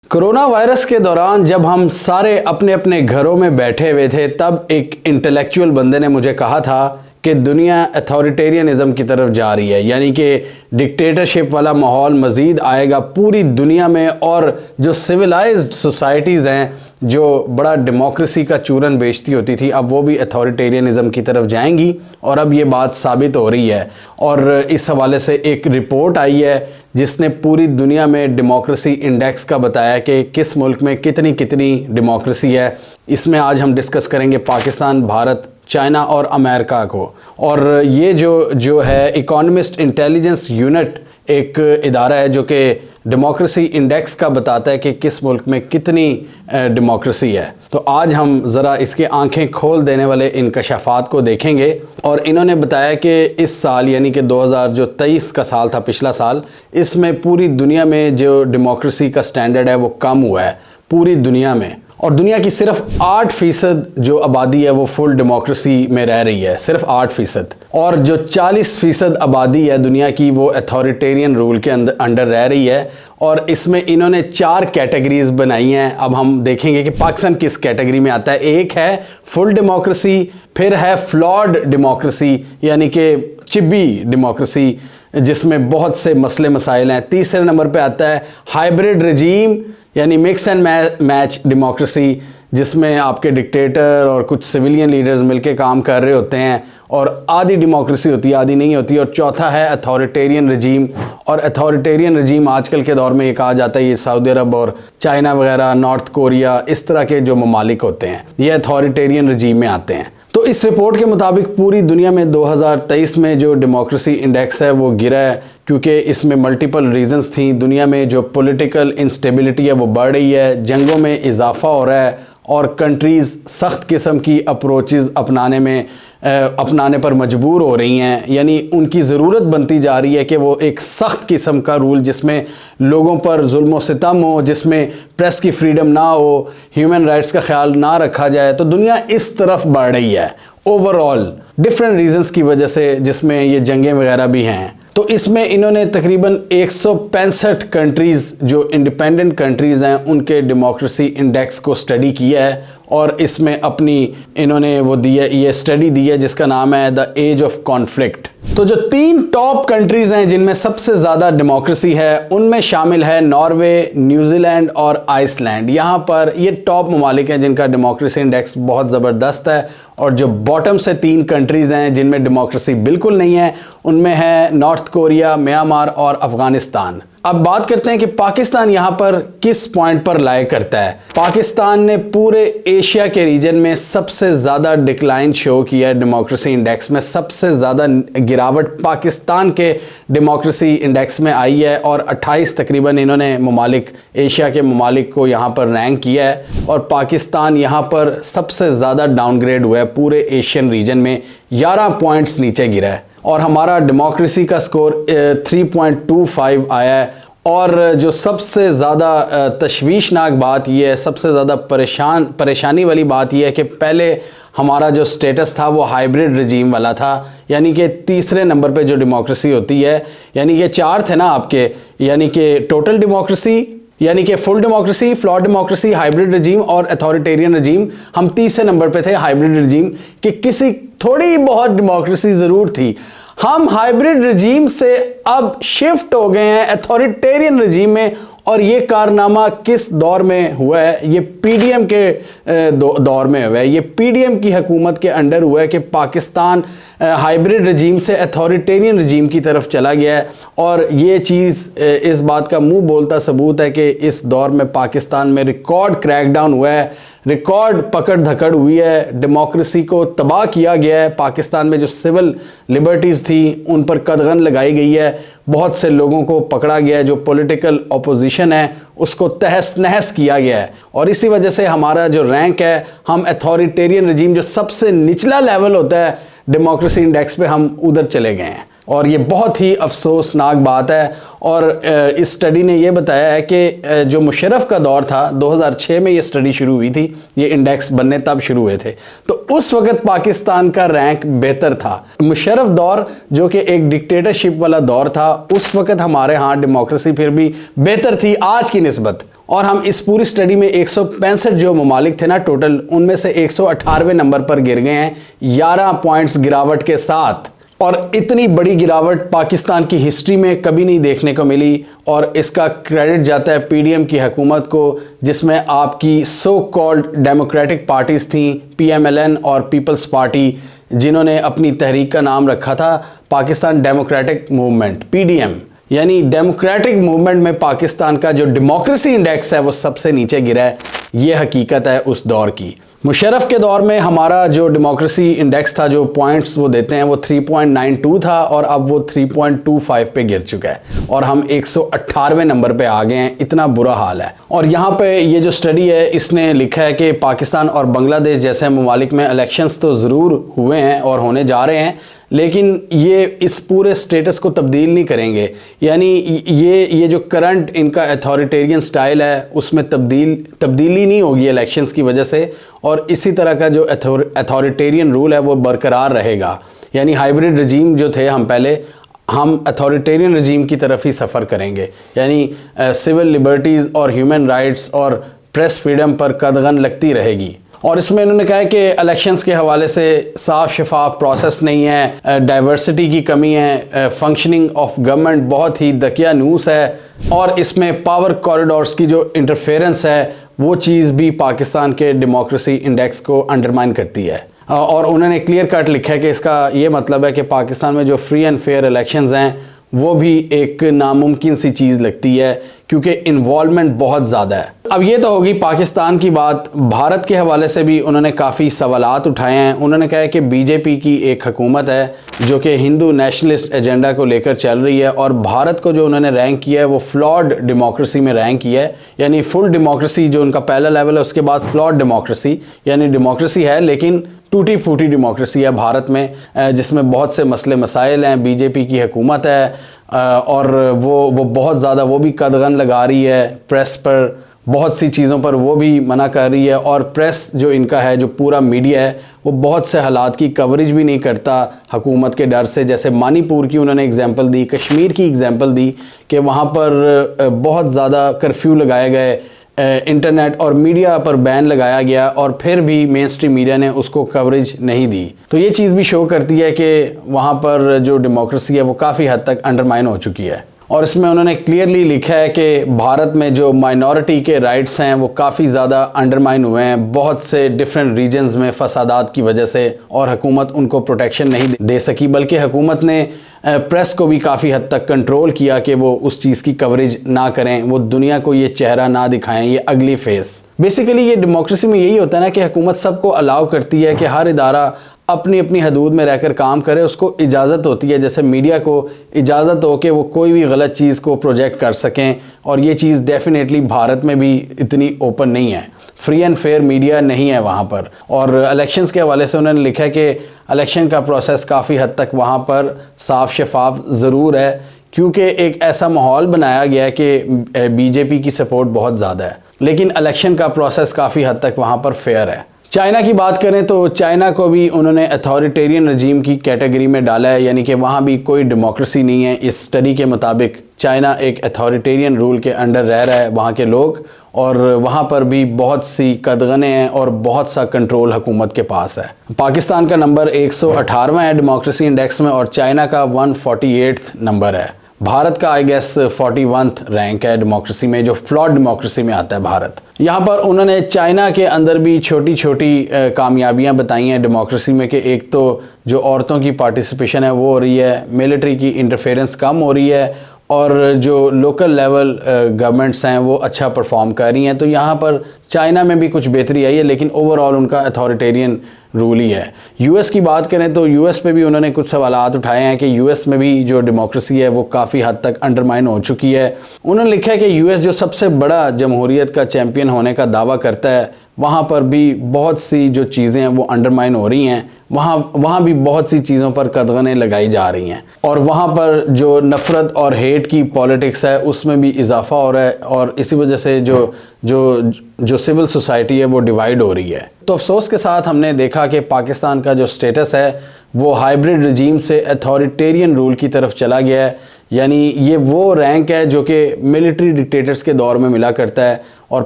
Corona virus के दौरान जब हम सारे अपने अपने घरों में बैठे हुए थे, तब एक इंटेलेक्चुअल बंदे ने मुझे कहा था कि दुनिया अथॉरिटेरियनिज़म की तरफ जा रही है, यानी कि डिक्टेटरशिप वाला माहौल मज़ीद आएगा पूरी दुनिया में। और जो सिविलाइज्ड सोसाइटीज़ हैं, जो बड़ा डेमोक्रेसी का चूरन बेचती होती थी, अब वो भी अथॉरिटेरियनिज़म की तरफ जाएंगी। और अब ये बात साबित हो रही है। और इस हवाले से एक रिपोर्ट आई है जिसने पूरी दुनिया में डेमोक्रेसी इंडेक्स का बताया कि किस मुल्क में कितनी कितनी डेमोक्रेसी है। इसमें आज हम डिस्कस करेंगे पाकिस्तान, भारत, चाइना और अमेरिका को। और ये जो है इकोनॉमिस्ट इंटेलिजेंस यूनिट एक इदारा है जो कि डेमोक्रेसी इंडेक्स का बताता है कि किस मुल्क में कितनी डेमोक्रेसी है। तो आज हम ज़रा इसके आंखें खोल देने वाले इंकशाफात को देखेंगे। और इन्होंने बताया कि इस साल यानी कि 2023 का साल था, पिछला साल, इसमें पूरी दुनिया में जो डेमोक्रेसी का स्टैंडर्ड है वो कम हुआ है पूरी दुनिया में। और दुनिया की सिर्फ 8% जो आबादी है वो फुल डेमोक्रेसी में रह रही है, सिर्फ 8%। और जो 40% आबादी है दुनिया की वो अथॉरिटेरियन रूल के अंडर रह रही है। और इसमें इन्होंने 4 कैटेगरीज बनाई हैं। अब हम देखेंगे कि पाकिस्तान किस कैटेगरी में आता है। एक है फुल डेमोक्रेसी, फिर है फ्लॉड डेमोक्रेसी यानी कि चिब्बी डेमोक्रेसी जिसमें बहुत से मसले मसाइल हैं। तीसरे नंबर पे आता है हाइब्रिड रजीम यानी मिक्स एंड मैच डेमोक्रेसी, जिसमें आपके डिक्टेटर और कुछ सिविलियन लीडर्स मिलके काम कर रहे होते हैं और आधी डेमोक्रेसी होती है, आधी नहीं होती। और चौथा है अथॉरिटेरियन रजीम। और अथॉरिटेरियन रजीम आजकल के दौर में ये कहा जाता है ये सऊदी अरब और चाइना वगैरह, नॉर्थ कोरिया, इस तरह के जो ममालिक होते हैं ये अथॉरिटेरियन रजीम में आते हैं। तो इस रिपोर्ट के मुताबिक पूरी दुनिया में 2023 में जो डेमोक्रेसी इंडेक्स है वो गिरा है, क्योंकि इसमें मल्टीपल रीजंस थी। दुनिया में जो पॉलिटिकल इंस्टेबिलिटी है वो बढ़ रही है, जंगों में इजाफा हो रहा है और कंट्रीज़ सख्त किस्म की अप्रोचेज़ अपनाने पर मजबूर हो रही हैं। यानी उनकी ज़रूरत बनती जा रही है कि वो एक सख्त किस्म का रूल जिसमें लोगों पर जुल्म सितम हो, जिसमें प्रेस की फ्रीडम ना हो, ह्यूमन राइट्स का ख्याल ना रखा जाए। तो दुनिया इस तरफ बढ़ रही है ओवरऑल डिफरेंट रीजंस की वजह से, जिसमें ये जंगें वगैरह भी हैं। तो इसमें इन्होंने तकरीबन 165 कंट्रीज़ जो इंडिपेंडेंट कंट्रीज़ हैं उनके डेमोक्रेसी इंडेक्स को स्टडी किया है। और इसमें अपनी इन्होंने वो दी है, ये स्टडी दी है जिसका नाम है द एज ऑफ कॉन्फ्लिक्ट। तो जो 3 टॉप कंट्रीज़ हैं जिनमें सबसे ज़्यादा डेमोक्रेसी है उनमें शामिल है नॉर्वे, न्यूजीलैंड और आइसलैंड। यहाँ पर ये टॉप ममालिक हैं जिनका डेमोक्रेसी इंडेक्स बहुत ज़बरदस्त है। और जो बॉटम से 3 कंट्रीज़ हैं जिनमें डेमोक्रेसी बिल्कुल नहीं है उनमें है नॉर्थ कोरिया, म्यांमार और अफ़गानिस्तान। अब बात करते हैं कि पाकिस्तान यहाँ पर किस पॉइंट पर लाए करता है। पाकिस्तान ने पूरे एशिया के रीजन में सबसे ज़्यादा डिक्लाइन शो किया है डेमोक्रेसी इंडेक्स में। सबसे ज़्यादा गिरावट पाकिस्तान के डेमोक्रेसी इंडेक्स में आई है और 28 तकरीबन इन्होंने ममालिक, एशिया के ममालिक को यहाँ पर रैंक किया है। और पाकिस्तान यहाँ पर सबसे ज़्यादा डाउनग्रेड हुआ है पूरे एशियन रीजन में, 11 पॉइंट्स नीचे गिरा है। और हमारा डेमोक्रेसी का स्कोर 3.25 आया है। और जो सबसे ज़्यादा तशवीशनाक बात यह है, सबसे ज़्यादा परेशानी वाली बात यह है कि पहले हमारा जो स्टेटस था वो हाइब्रिड रजीम वाला था, यानी कि तीसरे नंबर पे जो डेमोक्रेसी होती है, यानी कि 4 थे ना आपके, यानी कि टोटल डेमोक्रेसी, यानी कि full democracy, flawed democracy, hybrid regime और अथॉरिटेरियन रजीम। हम तीसरे नंबर पे थे हाइब्रिड रजीम कि किसी थोड़ी बहुत डेमोक्रेसी ज़रूर थी। हम हाइब्रिड रजीम से अब शिफ्ट हो गए हैं अथॉरिटेरियन रजीम में। और ये कारनामा किस दौर में हुआ है? ये पीडीएम के दौर में हुआ है। ये पीडीएम की हुकूमत के अंडर हुआ है कि पाकिस्तान हाइब्रिड रजीम से अथॉरिटेरियन रजीम की तरफ चला गया है। और ये चीज़ इस बात का मुंह बोलता सबूत है कि इस दौर में पाकिस्तान में रिकॉर्ड क्रैकडाउन हुआ है, रिकॉर्ड पकड़ धकड़ हुई है, डेमोक्रेसी को तबाह किया गया है। पाकिस्तान में जो सिविल लिबर्टीज़ थी उन पर कदगन लगाई गई है, बहुत से लोगों को पकड़ा गया है, जो पॉलिटिकल अपोजिशन है उसको तहस नहस किया गया है। और इसी वजह से हमारा जो रैंक है, हम अथॉरिटेरियन रजीम जो सबसे निचला लेवल होता है डेमोक्रेसी इंडेक्स पे, हम उधर चले गए हैं। और ये बहुत ही अफसोसनाक बात है। और इस स्टडी ने ये बताया है कि जो मुशर्रफ का दौर था, 2006 में ये स्टडी शुरू हुई थी, ये इंडेक्स बनने तब शुरू हुए थे, तो उस वक्त पाकिस्तान का रैंक बेहतर था। मुशर्रफ दौर जो कि एक डिक्टेटरशिप वाला दौर था, उस वक्त हमारे यहाँ डेमोक्रेसी फिर भी बेहतर थी आज की निस्बत। और हम इस पूरी स्टडी में 165 जो ममालिक थे ना टोटल, उनमें से 118वें नंबर पर गिर गए हैं 11 पॉइंट्स गिरावट के साथ। और इतनी बड़ी गिरावट पाकिस्तान की हिस्ट्री में कभी नहीं देखने को मिली, और इसका क्रेडिट जाता है पीडीएम की हुकूमत को, जिसमें आपकी सो कॉल्ड डेमोक्रेटिक पार्टीज़ थी, पीएमएलएन और पीपल्स पार्टी, जिन्होंने अपनी तहरीक का नाम रखा था पाकिस्तान डेमोक्रेटिक मूवमेंट, पीडीएम। यानी डेमोक्रेटिक मूवमेंट में पाकिस्तान का जो डेमोक्रेसी इंडेक्स है वो सबसे नीचे गिरा है। ये हकीकत है उस दौर की। मुशर्रफ के दौर में हमारा जो डेमोक्रेसी इंडेक्स था, जो पॉइंट्स वो देते हैं, वो 3.92 था और अब वो 3.25 पे गिर चुका है और हम 118वें नंबर पे आ गए हैं। इतना बुरा हाल है। और यहाँ पे ये जो स्टडी है इसने लिखा है कि पाकिस्तान और बांग्लादेश जैसे ममालिक में इलेक्शंस तो ज़रूर हुए हैं और होने जा रहे हैं, लेकिन ये इस पूरे स्टेटस को तब्दील नहीं करेंगे। यानी ये जो करंट इनका अथॉरिटेरियन स्टाइल है उसमें तब्दीली नहीं होगी इलेक्शंस की वजह से, और इसी तरह का जो अथॉरिटेरियन रूल है वो बरकरार रहेगा। यानी हाइब्रिड रजीम जो थे हम अथॉरिटेरियन रजीम की तरफ ही सफ़र करेंगे। यानी सिविल लिबर्टीज़ और ह्यूमन राइट्स और प्रेस फ्रीडम पर कदगन लगती रहेगी। और इसमें इन्होंने कहा है कि इलेक्शंस के हवाले से साफ शफाफ प्रोसेस नहीं है, डाइवर्सिटी की कमी है, फंक्शनिंग ऑफ गवर्नमेंट बहुत ही दकियानूस है, और इसमें पावर कॉरिडोर्स की जो इंटरफेरेंस है वो चीज़ भी पाकिस्तान के डेमोक्रेसी इंडेक्स को अंडरमाइन करती है। और उन्होंने क्लियर कट लिखा है कि इसका ये मतलब है कि पाकिस्तान में जो फ्री एंड फेयर इलेक्शंस हैं वो भी एक नामुमकिन सी चीज़ लगती है, क्योंकि इन्वॉल्वमेंट बहुत ज़्यादा है। अब ये तो होगी पाकिस्तान की बात। भारत के हवाले से भी उन्होंने काफ़ी सवालात उठाए हैं। उन्होंने कहा है कि बीजेपी की एक हुकूमत है जो कि हिंदू नेशनलिस्ट एजेंडा को लेकर चल रही है, और भारत को जो उन्होंने रैंक किया है वो फ्लॉड डेमोक्रेसी में रैंक किया है। यानी फुल डेमोक्रेसी जो उनका पहला लेवल है, उसके बाद फ्लॉड डेमोक्रेसी, यानी डेमोक्रेसी है लेकिन टूटी फूटी डेमोक्रेसी है भारत में, जिसमें बहुत से मसले मसाइल हैं। बीजेपी की हुकूमत है और वो बहुत ज़्यादा वो भी कदगन लगा रही है प्रेस पर, बहुत सी चीज़ों पर वो भी मना कर रही है। और प्रेस जो इनका है, जो पूरा मीडिया है, वो बहुत से हालात की कवरेज भी नहीं करता हुकूमत के डर से। जैसे मणिपुर की उन्होंने एग्जांपल दी, कश्मीर की एग्जांपल दी कि वहाँ पर बहुत ज़्यादा कर्फ्यू लगाए गए, इंटरनेट और मीडिया पर बैन लगाया गया, और फिर भी मेन स्ट्रीम मीडिया ने उसको कवरेज नहीं दी। तो ये चीज़ भी शो करती है कि वहाँ पर जो डेमोक्रेसी है वो काफ़ी हद तक अंडरमाइन हो चुकी है। और इसमें उन्होंने क्लियरली लिखा है कि भारत में जो माइनॉरिटी के राइट्स हैं वो काफ़ी ज़्यादा अंडरमाइन हुए हैं बहुत से डिफरेंट रीजन्स में फसादात की वजह से, और हुकूमत उनको प्रोटेक्शन नहीं दे सकी, बल्कि हुकूमत ने प्रेस को भी काफ़ी हद तक कंट्रोल किया कि वो उस चीज़ की कवरेज ना करें, वो दुनिया को ये चेहरा ना दिखाएं, ये अगली फेस। बेसिकली ये डेमोक्रेसी में यही होता है ना कि हुकूमत सबको अलाउ करती है कि हर इदारा अपनी अपनी हदूद में रहकर काम करे, उसको इजाज़त होती है। जैसे मीडिया को इजाज़त हो कि वो कोई भी गलत चीज़ को प्रोजेक्ट कर सकें, और ये चीज़ डेफिनेटली भारत में भी इतनी ओपन नहीं है, फ्री एंड फेयर मीडिया नहीं है वहाँ पर। और इलेक्शंस के हवाले से उन्होंने लिखा है कि इलेक्शन का प्रोसेस काफ़ी हद तक वहाँ पर साफ शफाफ ज़रूर है, क्योंकि एक ऐसा माहौल बनाया गया है कि बीजेपी की सपोर्ट बहुत ज़्यादा है, लेकिन इलेक्शन का प्रोसेस काफ़ी हद तक वहाँ पर फेयर है। चाइना की बात करें तो चाइना को भी उन्होंने अथॉरिटेरियन रजीम की कैटेगरी में डाला है, यानी कि वहाँ भी कोई डेमोक्रेसी नहीं है। इस स्टडी के मुताबिक चाइना एक अथॉरिटेरियन रूल के अंडर रह रहा है वहाँ के लोग, और वहाँ पर भी बहुत सी कदगने हैं और बहुत सा कंट्रोल हुकूमत के पास है। पाकिस्तान का नंबर 118वां है डेमोक्रेसी इंडेक्स में, और चाइना का 148 नंबर है। भारत का आई गेस 41 रैंक है डेमोक्रेसी में, जो फ्लॉड डेमोक्रेसी में आता है भारत। यहाँ पर उन्होंने चाइना के अंदर भी छोटी छोटी कामयाबियाँ बताई हैं डेमोक्रेसी में, कि एक तो जो औरतों की पार्टिसिपेशन है वो हो रही है, मिलिट्री की इंटरफेरेंस कम हो रही है, और जो लोकल लेवल गवर्नमेंट्स हैं वो अच्छा परफॉर्म कर रही हैं। तो यहाँ पर चाइना में भी कुछ बेहतरी आई है, लेकिन ओवरऑल उनका अथॉरिटेरियन रूल ही है। यूएस की बात करें तो यूएस पे भी उन्होंने कुछ सवालात उठाए हैं कि यूएस में भी जो डेमोक्रेसी है वो काफ़ी हद तक अंडरमाइन हो चुकी है। उन्होंने लिखा है कि यूएस जो सबसे बड़ा जमहूरियत का चैम्पियन होने का दावा करता है, वहाँ पर भी बहुत सी जो चीज़ें हैं वो अंडरमाइन हो रही हैं। वहाँ भी बहुत सी चीज़ों पर कदगनें लगाई जा रही हैं, और वहाँ पर जो नफ़रत और हेट की पॉलिटिक्स है उसमें भी इजाफा हो रहा है, और इसी वजह से जो सिविल सोसाइटी है वो डिवाइड हो रही है। तो अफसोस के साथ हमने देखा कि पाकिस्तान का जो स्टेटस है वो हाइब्रिड रजीम से अथॉरिटेरियन रूल की तरफ चला गया है। यानी ये वो रैंक है जो कि मिलिट्री डिक्टेटर्स के दौर में मिला करता है, और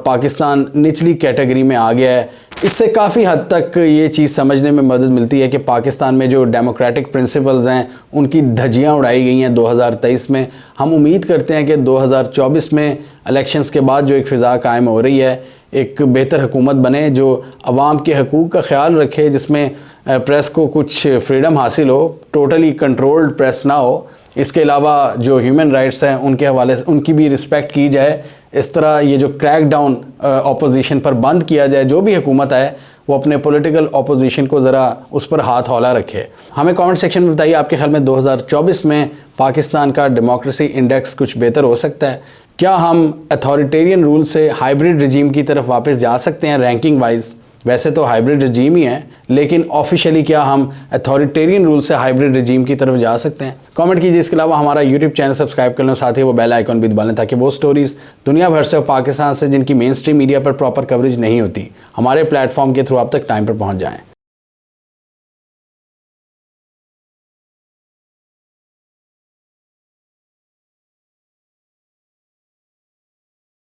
पाकिस्तान निचली कैटेगरी में आ गया है। इससे काफ़ी हद तक ये चीज़ समझने में मदद मिलती है कि पाकिस्तान में जो डेमोक्रेटिक प्रिंसिपल्स हैं उनकी धज्जियां उड़ाई गई हैं 2023 में। हम उम्मीद करते हैं कि 2024 में इलेक्शंस के बाद जो एक फ़िज़ा कायम हो रही है, एक बेहतर हुकूमत बने जो अवाम के हकूक़ का ख्याल रखे, जिसमें प्रेस को कुछ फ्रीडम हासिल हो, टोटली कंट्रोल्ड प्रेस ना हो। इसके अलावा जो ह्यूमन राइट्स हैं उनके हवाले से उनकी भी रिस्पेक्ट की जाए। इस तरह ये जो क्रैक डाउन अपोजिशन पर बंद किया जाए, जो भी हुकूमत है वो अपने पॉलिटिकल अपोजिशन को ज़रा उस पर हाथ हौला रखे। हमें कमेंट सेक्शन में बताइए आपके ख्याल में 2024 में पाकिस्तान का डेमोक्रेसी इंडेक्स कुछ बेहतर हो सकता है? क्या हम अथॉरिटेरियन रूल से हाइब्रिड रजीम की तरफ वापस जा सकते हैं रैंकिंग वाइज? वैसे तो हाइब्रिड रजीम ही है, लेकिन ऑफिशियली क्या हम अथॉरिटेरियन रूल से हाइब्रिड रजीम की तरफ जा सकते हैं? कमेंट कीजिए। इसके अलावा हमारा यूट्यूब चैनल सब्सक्राइब कर लें, साथ ही वो बेल आइकॉन भी दबा लें ताकि वो स्टोरीज़ दुनिया भर से और पाकिस्तान से जिनकी मेन स्ट्रीम मीडिया पर प्रॉपर कवरेज नहीं होती, हमारे प्लेटफॉर्म के थ्रू आप तक टाइम पर पहुँच जाएँ।